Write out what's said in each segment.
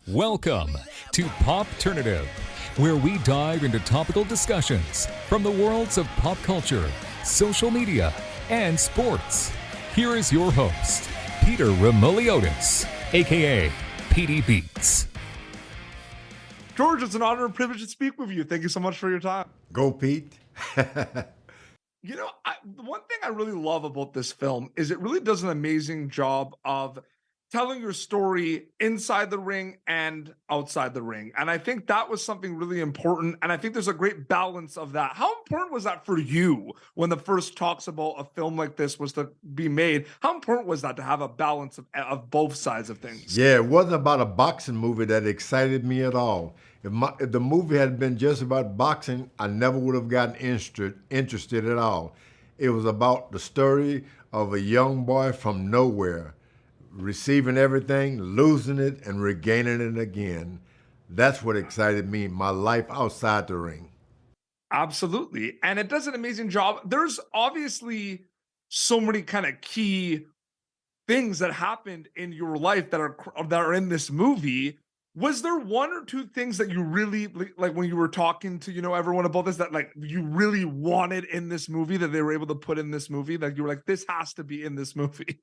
Welcome to Popternative, where we dive into topical discussions from the worlds of pop culture, social media, and sports. Here is your host, Peter Remoliotis, aka PD Beats. George, it's an honor and privilege to speak with you. Thank you so much for your time. Go, Pete. You know, one thing I really love about this film is it really does an amazing job of telling your story inside the ring and outside the ring. And I think that was something really important. And I think there's a great balance of that. How important was that for you when the first talks about a film like this was to be made? How important was that to have a balance of both sides of things? Yeah, it wasn't about a boxing movie that excited me at all. If the movie had been just about boxing, I never would have gotten interested at all. It was about the story of a young boy from nowhere, receiving everything, losing it, and regaining it again. That's what excited me, my life outside the ring. Absolutely. And it does an amazing job. There's obviously so many kind of key things that happened in your life that are in this movie. Was there one or two things that you really like when you were talking to, everyone about this, that like you really wanted in this movie that they were able to put in this movie? Like you were like, this has to be in this movie.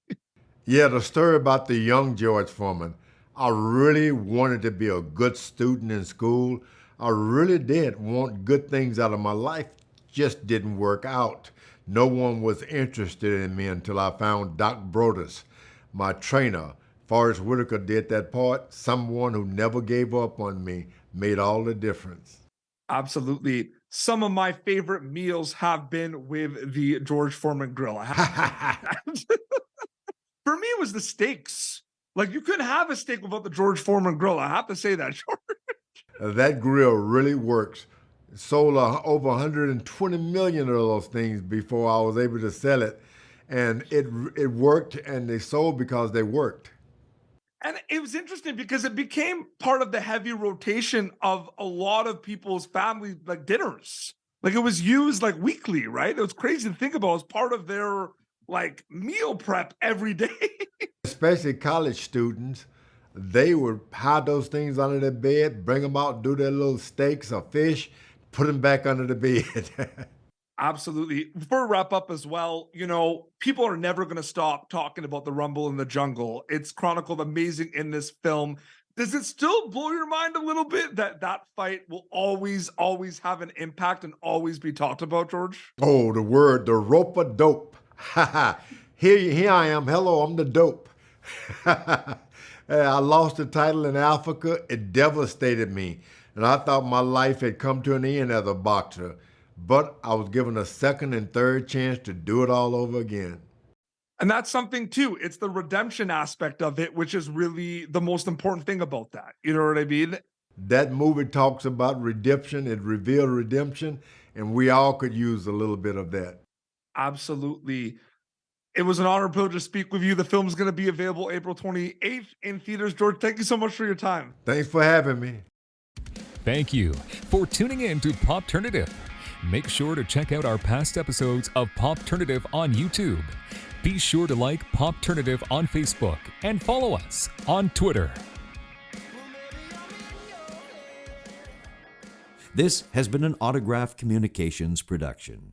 Yeah, the story about the young George Foreman. I really wanted to be a good student in school. I really did want good things out of my life, just didn't work out. No one was interested in me until I found Doc Broadus, my trainer. Forest Whitaker did that part. Someone who never gave up on me made all the difference. Absolutely. Some of my favorite meals have been with the George Foreman grill. For me, it was the steaks. Like, you couldn't have a steak without the George Foreman grill. I have to say that, George. That grill really works. It sold over 120 million of those things before I was able to sell it. And it worked, and they sold because they worked. And it was interesting because it became part of the heavy rotation of a lot of people's family like dinners. Like, it was used like weekly, right? It was crazy to think about. It was part of their like meal prep every day. Especially college students, they would hide those things under their bed, bring them out, do their little steaks or fish, put them back under the bed. Absolutely. Before we wrap up as well, people are never going to stop talking about the Rumble in the Jungle. It's chronicled amazing in this film. Does it still blow your mind a little bit that fight will always have an impact and always be talked about, George? Oh, the rope-a-dope. Here I am. Hello, I'm the dope. I lost the title in Africa. It devastated me. And I thought my life had come to an end as a boxer. But I was given a second and third chance to do it all over again. And that's something too. It's the redemption aspect of it, which is really the most important thing about that. You know what I mean? That movie talks about redemption. It revealed redemption. And we all could use a little bit of that. Absolutely. It was an honor and privilege to speak with you. The film is going to be available April 28th in theaters. George, thank you so much for your time. Thanks for having me. Thank you for tuning in to Popternative. Make sure to check out our past episodes of Popternative on YouTube. Be sure to like Popternative on Facebook and follow us on Twitter. This has been an Autograph Communications production.